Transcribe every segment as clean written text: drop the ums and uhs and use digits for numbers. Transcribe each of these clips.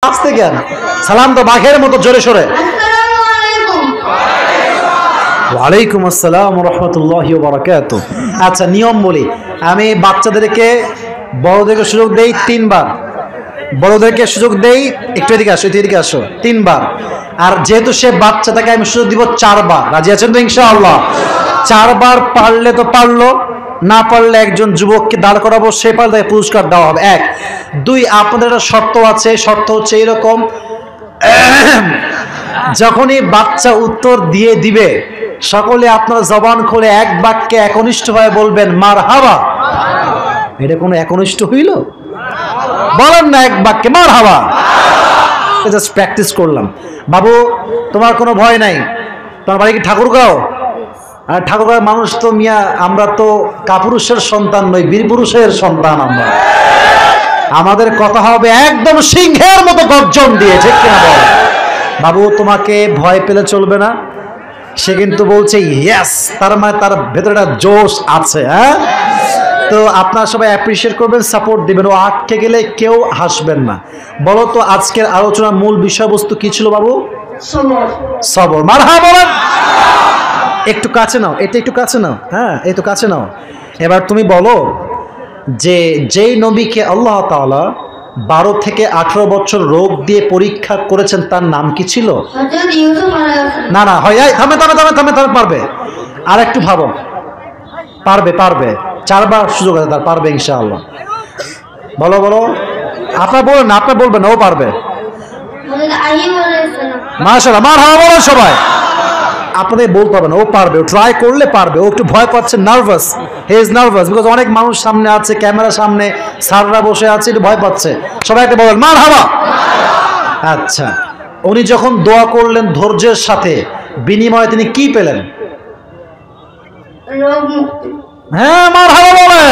আস্তে কেন? সালাম তো বাঘের মতো জোরে সোরে। ওয়ালাইকুম আসসালাম ওয়া রাহমাতুল্লাহি ওয়া বারাকাতুহু। আচ্ছা, নিয়ম বলি, আমি বাচ্চাদেরকে বড়দেরকে সুযোগ দেই 3 বার, বড়দেরকে সুযোগ দেই, একটু এদিকে আসো, এদিকে আসো, 3 বার। আর যেহেতু সে বাচ্চা, তাকে আমি সুযোগ দিব 4 বার। রাজি আছেন তো ইনশাআল্লাহ? 4 বার পারলে তো পারলো, না পারলে একজন যুবককে দাঁড় করাবো, সে পারলে তাকে পুরস্কার দেওয়া হবে। 1 2 আপনাদের একটা শর্ত আছে, শর্ত হচ্ছে এরকম, যখনই বাচ্চা উত্তর দিয়ে দিবে সকলে আপনার জবান খুলে এক বাক্যে একনিষ্ঠভাবে বলবেন মারহাবা। এটা কোনো একনিষ্ঠ হইল? বলেন না এক বাক্যে মারহাবা। জাস্ট প্র্যাকটিস করলাম। বাবু, তোমার কোনো ভয় নাই? তোমার বাড়ি কি ঠাকুরগাঁও? আর ঠাকুরগাঁও মানুষ তো মিয়া, আমরা তো কাপুরুষের সন্তান নই, বীরপুরুষের সন্তান আমরা। আমাদের কথা হবে একদম সিংহের মতো গর্জন দিয়ে, ঠিক কিনা বল? বাবু, তোমাকে ভয় পেলে চলবে না। সে কিন্তু বলছে ইয়েস, তার মানে তার ভেতরে একটা জোশ আছে। হ্যাঁ, তো আপনারা সবাই অ্যাপ্রিশিয়েট করবেন, সাপোর্ট দিবেন। ও আটকে গেলে কেউ হাসবেন না। বলো তো আজকের আলোচনার মূল বিষয়বস্তু কি ছিল বাবু? সবর। মারহাবা বলেন। একটু কাছে নাও, এটা একটু কাছে নাও। হ্যাঁ, এই তো কাছে নাও। এবার তুমি বলো যে যেই নবীকে আল্লাহ তাআলা 12 থেকে 18 বছর রোগ দিয়ে পরীক্ষা করেছেন, তার নাম কি ছিল? না না, হয় থামে থামে থামে থামে থামে, পারবে। আর একটু ভাবো, পারবে পারবে। 4 বার সুযোগ আছে তার, পারবে ইনশাআল্লাহ। বলো বলো, আপনার বলেন না, আপনার বলবেন না, ও পারবে। মাশাআল্লাহ, মারহাবা বলেন সবাই। আপনাদের বলতে হবে না, ও পারবে, ও ট্রাই করলে পারবে। ও একটু ভয় পাচ্ছে, nervous, he is nervous, because অনেক মানুষ সামনে আছে, ক্যামেরা সামনে, স্যাররা বসে আছে, একটু ভয় পাচ্ছে। সবাই একটা বলেন মারহাবা। আচ্ছা, উনি যখন দোয়া করলেন ধৈর্যের সাথে, বিনিময়ে তিনি কি পেলেন? হ্যাঁ, মারহাবা বলেন।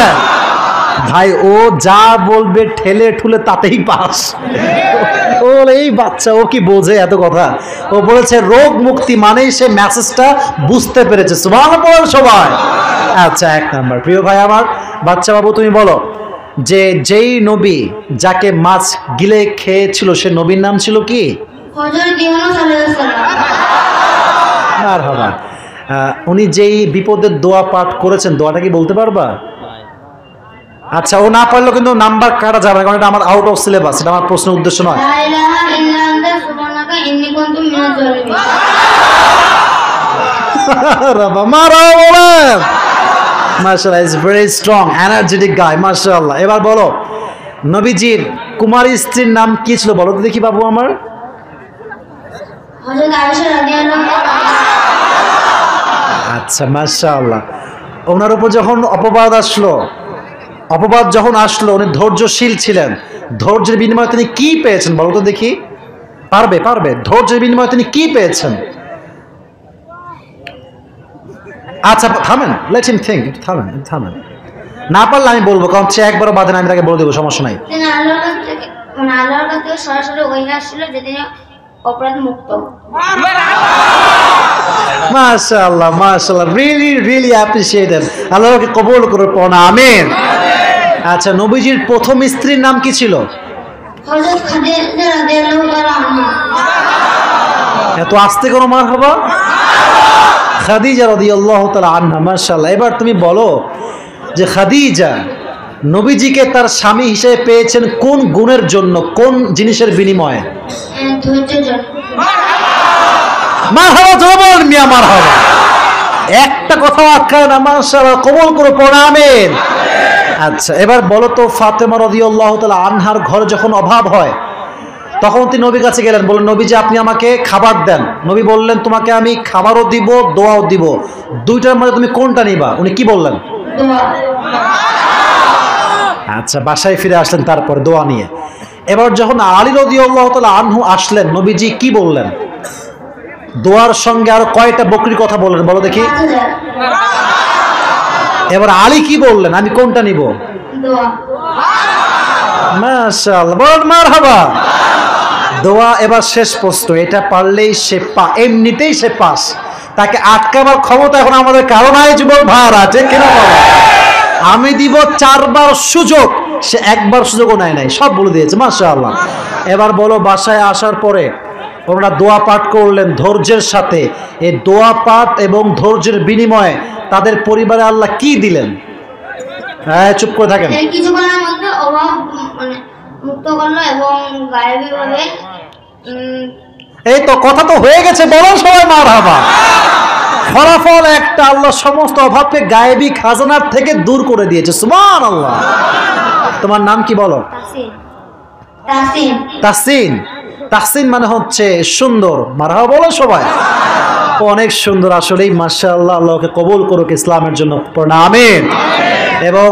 ভাই, ও যা বলবে ঠেলে ঠুলে তাতেই পাস। ও এই বাচ্চা, ও কি বোঝে এত কথা? ও বলেছে রোগ মুক্তি, মানেই সে মেসেজটা বুঝতে পেরেছে। সুবহানাল্লাহ সবাই। আচ্ছা, 1 নাম্বার। প্রিয় ভাই আমার, বাচ্চা বাবু তুমি বলো যে যেই নবী যাকে মাছ গিলে খেয়েছিল, সে নবীর নাম ছিল কি? হযরত ইউনূস আলাইহিস সালাম। মারহাবা। উনি যেই বিপদের দোয়া পাঠ করেছেন, দোয়াটা কি বলতে পারবা? আচ্ছা, ও না পারলেও কিন্তু নাম্বার কাটা যাবে, কারণ এটা আমার আউট অফ সিলেবাস, এটা আমার প্রশ্নের উদ্দেশ্য নয়। লা ইলাহা ইল্লা আনতা সুবহানাকা ইন্নী কুনতু মিনাজ জালিমিন। রাবা মারহাবা বলেন। মাশাআল্লাহ, ইজ ভেরি স্ট্রং, এনার্জেটিক গাই, মাশাআল্লাহ। এবার বলো নবীজির কুমারী স্ত্রীর নাম কি ছিল? বলো তো দেখি বাবু আমার। হযরত আয়েশা রাদিয়াল্লাহু তাআলা। আচ্ছা, মাশাআল্লাহ। ওনার উপর যখন অপবাদ যখন আসলো, উনি ধৈর্যশীল ছিলেন। ধৈর্যের বিনিময়ে তিনি কি পেয়েছেন বলো তো দেখি? পারবে পারবে। ধৈর্যের বিনিময়ে তিনি কি পেয়েছেন? আচ্ছা থামেন, লেট হিম থিঙ্ক, থামেন থামেন। না পারলে আমি বলবো, কারণ সে একবারও বাধে না, আমি তাকে বলে দেবো, সমস্যা নাই। আল্লাহর কাছ থেকে সরাসরি ওহী আসছিল যে তিনি অপরাধ মুক্ত। মাশাআল্লাহ মাশাআল্লাহ, রিয়েলি রিয়েলি অ্যাপ্রিশিয়েটেড। আল্লাহকে কবুল করুন, পড়া আমিন। আচ্ছা, নবীজির প্রথম স্ত্রীর নাম কি ছিল? হযরত খাদিজা রাদিয়াল্লাহু তাআলা আনহা। এত আস্তে করো মারহাবা। খাদিজা রাদিয়াল্লাহু তাআলা আনহা, মাশাআল্লাহ। এবার তুমি বলো যে খাদিজা নবীজিকে তার স্বামী হিসেবে পেয়েছেন কোন গুণের জন্য, কোন জিনিসের বিনিময়ে? ধৈর্যের জন্য। মারহাবা জবান মিয়া, মারহাবা। একটা কথা আটকায় না, মাশাআল্লাহ, কবুল করো, পড়া আমিন। আচ্ছা, এবার বলো তো ফাতেমা রাদিয়াল্লাহু তাআলা আনহার ঘরে যখন অভাব হয়, তখন তিনি নবীর কাছে গেলেন, বললেন নবীজি আপনি আমাকে খাবার দেন। নবী বললেন তোমাকে আমি খাবারও দিব, দোয়াও দিব, দুইটার মধ্যে তুমি কোনটা নিবা? উনি কি বললেন? দোয়া। আচ্ছা, বাসায় ফিরে আসলেন তারপর দোয়া নিয়ে। এবার যখন আলী রাদিয়াল্লাহু তাআলা আনহু আসলেন, নবীজি কি বললেন? দোয়ার সঙ্গে আর কয়টা বকরির কথা বললেন বলো দেখি? এবার আলী কি বললেন? আমি কোনটা নিব? দোয়া। মাশাআল্লাহ, বল মারহাবা। দোয়া। এবার শেষ প্রশ্ন, এটা পারলেই সে এমনিতেই সে পাস, তাকে আটকাবার ক্ষমতা এখন আমাদের কারণ নাই। যুবক ভাইরা, ঠিক কিনা বলো? আমি দিব 4 বার সুযোগ, সে একবার সুযোগও নেয় নাই, সব বলে দিয়েছে মাশাআল্লাহ। এবার বলো বাসায় আসার পরে ওনারা দোয়া পাঠ করলেন ধৈর্যের সাথে, এই দোয়া পাঠ এবং ধৈর্যের বিনিময়ে তাদের পরিবারে আল্লাহ কি দিলেন? হ্যাঁ চুপ করে থাকেন। এই কিছুক্ষণের মধ্যে অভাব মানে মুক্ত করলো এবং গায়েবীভাবে এই তো কথা তো হয়ে গেছে, বলো সবাই মারহাবা। ফলাফল একটা, আল্লাহ সমস্ত অভাবকে গায়েবী খাজানার থেকে দূর করে দিয়েছে, সুবহানাল্লাহ। তোমার নাম কি বলো? তাহসিন। তাহসিন। তাহসিন। তাহসিন মানে হচ্ছে সুন্দর, মারহাবা বলো সবাই। অনেক সুন্দর আসলেই মাশাআল্লাহ, আল্লাহকে কবুল করুক ইসলামের জন্য, আমিন। এবং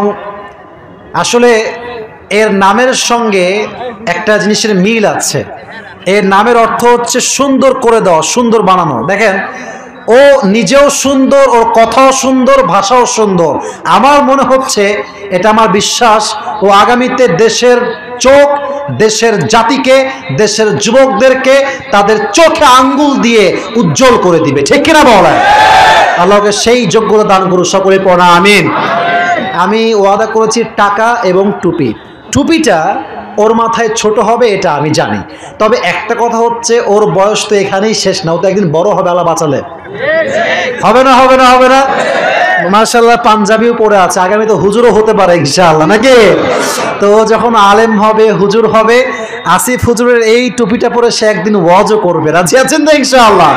আসলে এর নামের সঙ্গে একটা জিনিসের মিল আছে। এর নামের অর্থ হচ্ছে সুন্দর করে দেওয়া, সুন্দর বানানো। দেখেন ও নিজেও সুন্দর, ওর কথাও সুন্দর, ভাষাও সুন্দর। আমার মনে হচ্ছে, এটা আমার বিশ্বাস, ও আগামীতে দেশের চোখ, দেশের জাতিকে, দেশের যুবকদেরকে তাদের চোখে আঙ্গুল দিয়ে উজ্জ্বল করে দিবে, ঠিক কিনা বলেন? আল্লাহকে সেই যোগ্যতা দান করুন, সকলে পড়া আমিন। আমি ওয়াদা করেছি টাকা এবং টুপি। টুপিটা ওর মাথায় ছোট হবে এটা আমি জানি, তবে একটা কথা হচ্ছে ওর বয়স তো এখানেই শেষ না, ও তো একদিন বড় হবে, আল্লাহ বাঁচালে। হবে না হবে না হবে না? মাশাআল্লাহ পাঞ্জাবিও পরে আছে, আগামী তো হুজুরও হতে পারে ইনশাআল্লাহ, নাকি? তো যখন আলেম হবে, হুজুর হবে, আসিফ হুজুরের এই টুপিটা পরে সে একদিন ওয়াজও করবে, রাজি আছেন তো ইনশাআল্লাহ?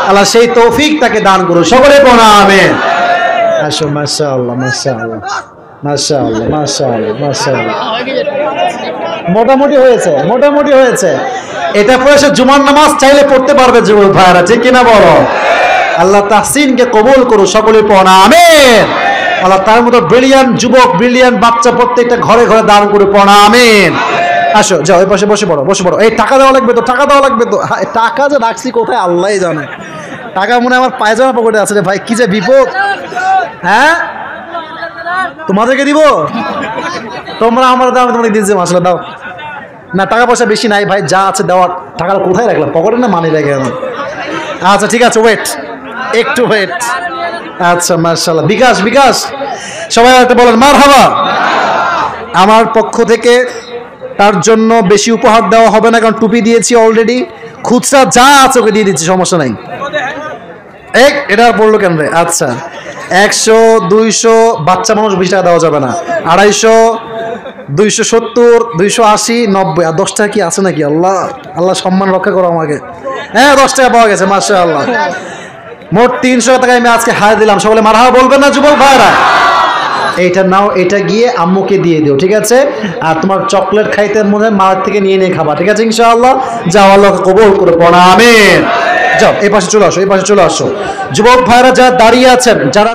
আল্লাহ সেই তৌফিক তাকে দান করুন, সকলে পড়া আমিন। আসো মাশাআল্লাহ মাশাআল্লাহ মাশাআল্লাহ মাশাআল্লাহ মাশাআল্লাহ। মোটামুটি হয়েছে, মোটামুটি হয়েছে। এটা পরে সে জুমার নামাজ চাইলে পড়তে পারবে যুবক ভাইরা, ঠিক কিনা বলো? আল্লাহ তাহসিনকে কবুল করুন, সকলে পড়া আমিন। আল্লাহ তার মতো ব্রিলিয়ান্ট যুবক, ব্রিলিয়ান্ট বাচ্চা প্রত্যেকটা ঘরে ঘরে দান করে পড়া আমিন। আসো যাও ওই পাশে বসে পড়ো, বসে পড়ো। এই টাকা দেওয়া লাগবে তো, টাকা দেওয়া লাগবে তো। টাকা যে রাখছি কোথায় আল্লাহই জানে। টাকা মনে হয় আমার পায়জামা পকেটে আছে রে ভাই, কি যে বিপদ। হ্যাঁ তোমাদেরকে দিব, তোমরা আমার দাও, আমি তোমাকে দিচ্ছি, মাসলা দাও না। টাকা পয়সা বেশি নাই ভাই, যা আছে দেওয়ার। টাকাটা কোথায় রাখলাম? পকেটে না মানি রেখে? আচ্ছা ঠিক আছে, ওয়েট, একটু ওয়েট। আচ্ছা মাশাআল্লাহ, বিকাশ বিকাশ সবাই একটা বলেন মারহাবা। আমার পক্ষ থেকে তার জন্য বেশি উপহার দেওয়া হবে না, কারণ টুপি দিয়েছি অলরেডি। খুচরা যা আছে ওকে দিয়ে দিচ্ছি, সমস্যা নাই। এটা পড়লো কেন রে? আচ্ছা 100, 200, বাচ্চা মানুষ 20 টাকা দেওয়া যাবে না। 250, 270, 280, 90 আর 10 টাকা কি আছে নাকি? আল্লাহ আল্লাহ সম্মান রক্ষা করো আমাকে। হ্যাঁ 10 টাকা পাওয়া গেছে মাশাআল্লাহ। মোট 300 টাকা আমি আজকে হায় দিলাম, সকলে মারহাবা বলবেন না যুবক ভাইরা? এইটা নাও, এটা গিয়ে আম্মুকে দিয়ে দিও, ঠিক আছে? আর তোমার চকলেট খাইতে মনে হয় মার থেকে নিয়ে নিয়ে খাবা, ঠিক আছে ইনশাআল্লাহ? যাও, আল্লাহকে কবুল করে পড়া আমিন। যাও এই পাশে চলে আসো, এই পাশে চলে আসো। যুবক ভাইরা যারা দাঁড়িয়ে আছেন, যারা